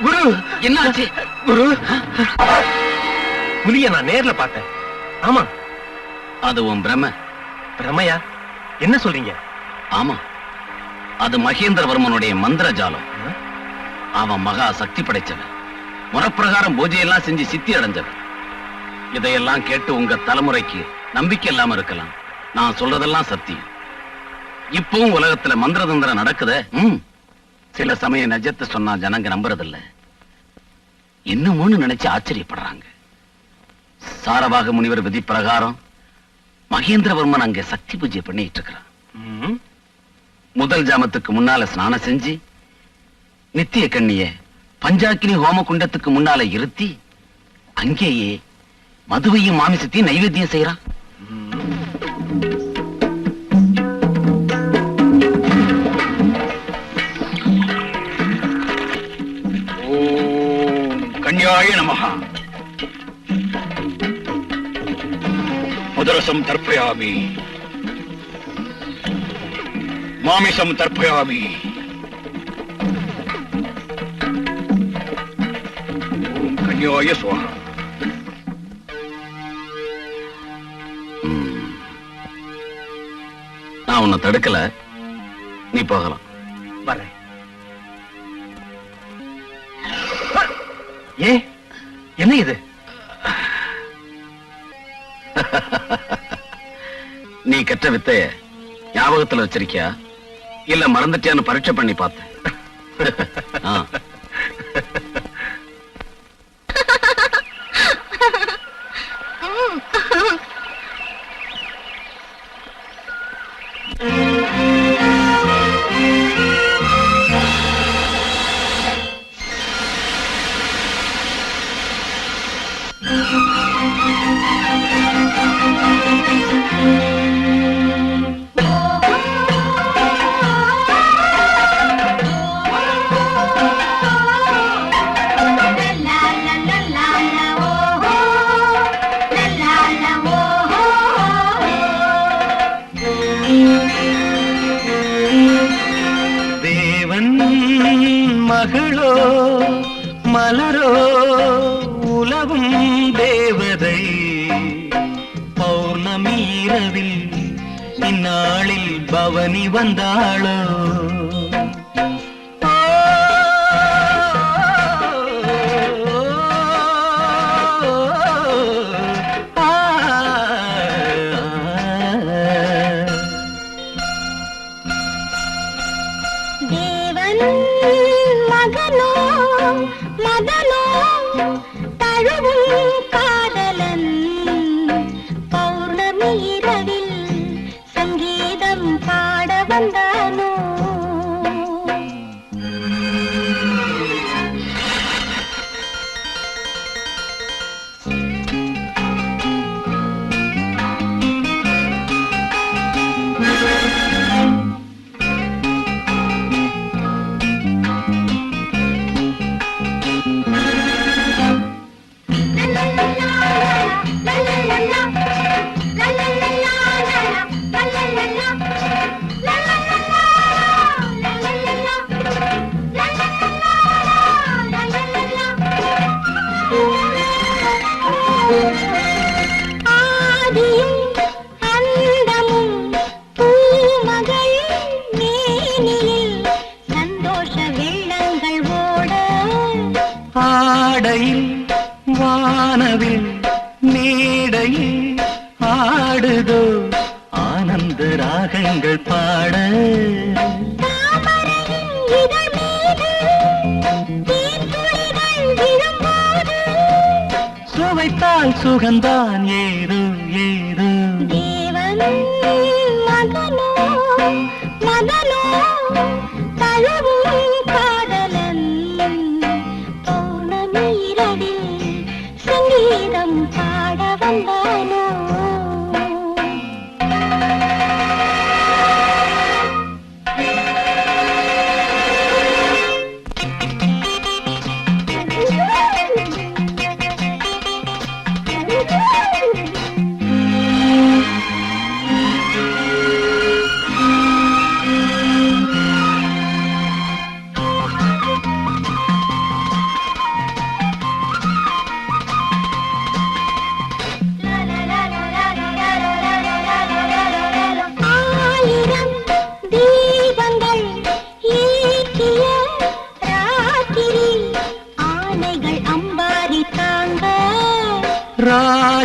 குரு என்னாச்சு குரு? புலிய நான் நேர்ல பார்த்தேன். ஆமா. அது உன் பிரம. பிரமையா? என்ன சொல்றீங்க? ஆமா, அது மகேந்திரவர்மனுடைய மந்திர ஜாலம். அவன் மகா சக்தி படைச்சவன். முறப்பிரகாரம் பூஜையெல்லாம் செஞ்சு சித்தி அடைஞ்சவன். இதையெல்லாம் கேட்டு உங்க தலைமுறைக்கு நம்பிக்கை இல்லாம இருக்கலாம். நான் சொல்றதெல்லாம் சத்தியம். இப்பவும் உலகத்துல மந்திர தந்திரம் நடக்குத. சில சமயம் நிஜத்தை சொன்னா ஜனங்க நம்புறதில்ல. இன்னும் நினைச்சு ஆச்சரியப்படுறாங்க. சாரவாக முனிவர் விதி பிரகாரம் மகேந்திரவர்மன் அங்க சக்தி பூஜை பண்ணிட்டு இருக்கிறான். முதல் ஜாமத்துக்கு முன்னால ஸ்நானம் செஞ்சு நித்திய கண்ணிய பஞ்சாக்கினி ஹோம குண்டத்துக்கு முன்னால இருத்தி அங்கேயே மதுவையும் மாமிசத்தையும் நைவேத்தியம் செய்யறான். ஓம் கன்யாய நமஹ. முதரசம் தர்ப்பயாமி, மாமிசம் தர்ப்பயாமி. ஓம் கன்யாய ஸ்வாஹா. நான் உன்னை தடுக்கல, நீ போகலாம். வரேன். ஏ என்ன இது? நீ கற்ற வித்தைய ஞாபகத்துல வச்சிருக்கியா இல்ல மறந்துட்டியான்னு பரீட்சை பண்ணி பார்த்தேன். மகளோ மலரோ உலவும் தேவதை பௌர்ணமி இரவில் இந்நாளில் பவனி வந்தாளோ. ஆடையில் வானவில் மேடையில் ஆடுதோ ஆனந்த ராகங்கள் பாட. சுவைத்தால் சுகந்தான் ஏதோ ஏதோ.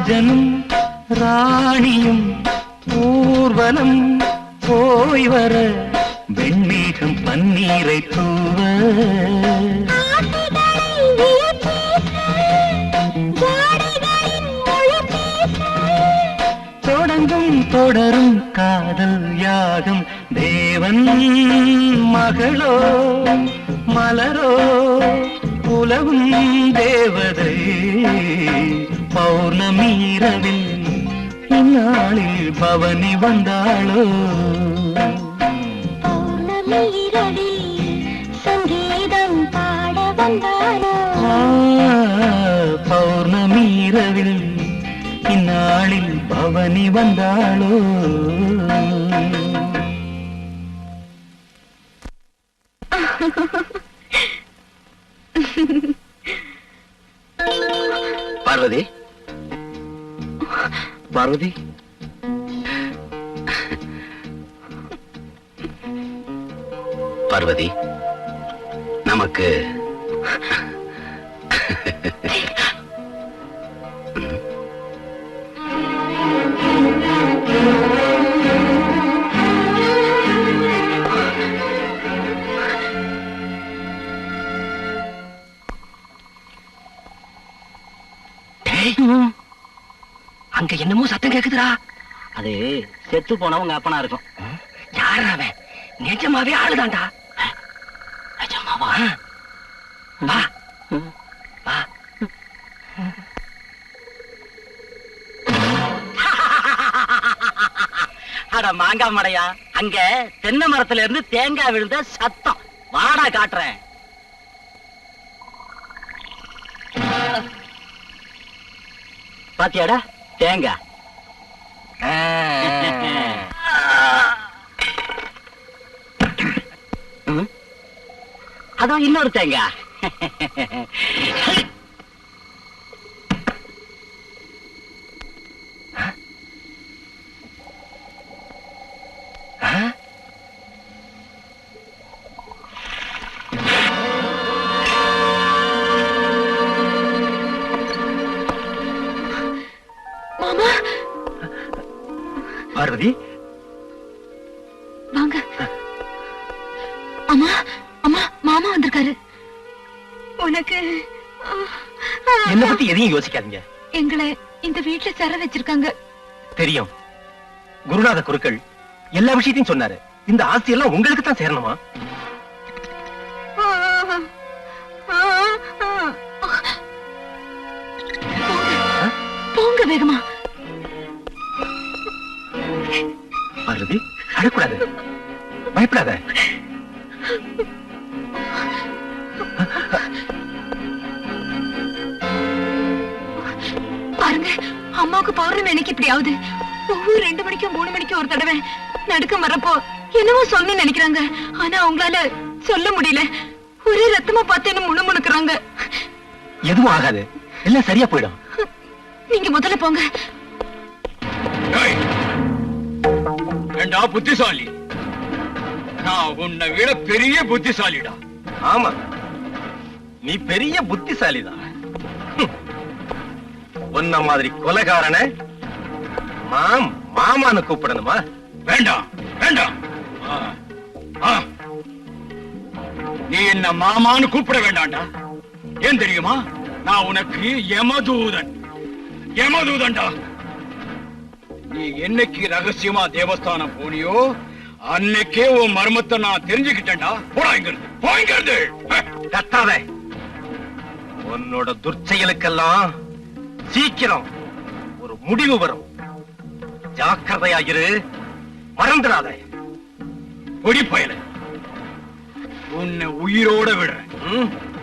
ராஜனும் ராணியும் ஊர்வலம் போய் வர வெண்மேகம் பன்னீரை தூவ தொடங்கும் தொடரும் காதல் யாகம் தேவன் மகளோ மலரோ உலகும் தேவதை பௌர்ணமி இரவில் இந்நாளில் பவனி வந்தாளோ பௌர்ணமி இரவில் சங்கீதம் பாட வந்தாளோ பௌர்ணமி இரவில் இந்நாளில் பவனி வந்தாளோ பார்வதி பார்வதி பார்வதி நமக்கு அங்க என்னமோ சத்தம் கேக்குதுடா. அது செத்து போனவங்க அப்பனா இருக்கும். யார் அவன்? நிஜமாவே ஆளுதான்டா. நிஜமாவா? வா வா. அட மாங்கா மடையா, அங்க தென்னை மரத்துல இருந்து தேங்காய் விழுந்த சத்தம். வாடா காட்டுறேன். பாத்தியாடா தேங்காய். அதோ இன்னொரு தேங்காய். பார்வதி வாங்க. அம்மா அம்மா, மாமா வந்திருக்காரு. உனக்கு என்ன பத்தி எதையும் யோசிக்காதீங்க. எங்களை இந்த வீட்டுல சர வச்சிருக்காங்க. தெரியும். குருநாத குருக்கள் எல்லா விஷயத்தையும் சொன்னாரு. இந்த ஆஸ்தி எல்லாம் உங்களுக்கு தான் சேரணுமா? போங்க வேகமா. பார்வதி அழக்கூடாது, பயப்படாத. பாருங்க, அம்மாவுக்கு பௌர்ணமி எனக்கு இப்படி ஆகுது. ஒவ்வொரு 2 மணிக்கும் 3 மணிக்கும் ஒரு தடவை நடுக்கம் வரப்போ என்னவோ சொன்னு நினைக்கிறாங்க. ஆனா அவங்களால சொல்ல முடியல. ஒரே ரத்தமா பார்த்து என்ன முணுமுணுக்குறாங்க. எதுவும் ஆகாது, எல்லாம் சரியா போயிடும். நீங்க முதல்ல போங்க. ஏண்டா புத்திசாலி, நான் உன்னை விட பெரிய புத்திசாலிடா. ஆமா, நீ பெரிய புத்திசாலிதான். உன்ன மாதிரி கொலைகாரன மாமான்னு கூப்பிடணுமா? வேண்டாம் வேண்டாம். நீ என்ன மாமான்னு கூப்பிட வேண்டாம்டா. ஏன் தெரியுமா? நான் உனக்கு யமதூதன். யமதூதன்டா. நீ என்னைக்கு ரகசியமா தேவஸ்தானம் போனியோ அன்னைக்கே உன் மர்மத்தை நான் தெரிஞ்சுக்கிட்டேன்டா. போடாங்கிறது போய்ங்கிறது. கத்தாத. உன்னோட துர்ச்செயலுக்கெல்லாம் சீக்கிரம் ஒரு முடிவு வரும். ஜாக்கிரதையாயிரு, மறந்துடாத. பொடி பயல, உன்னை உயிரோட விடுறேன்.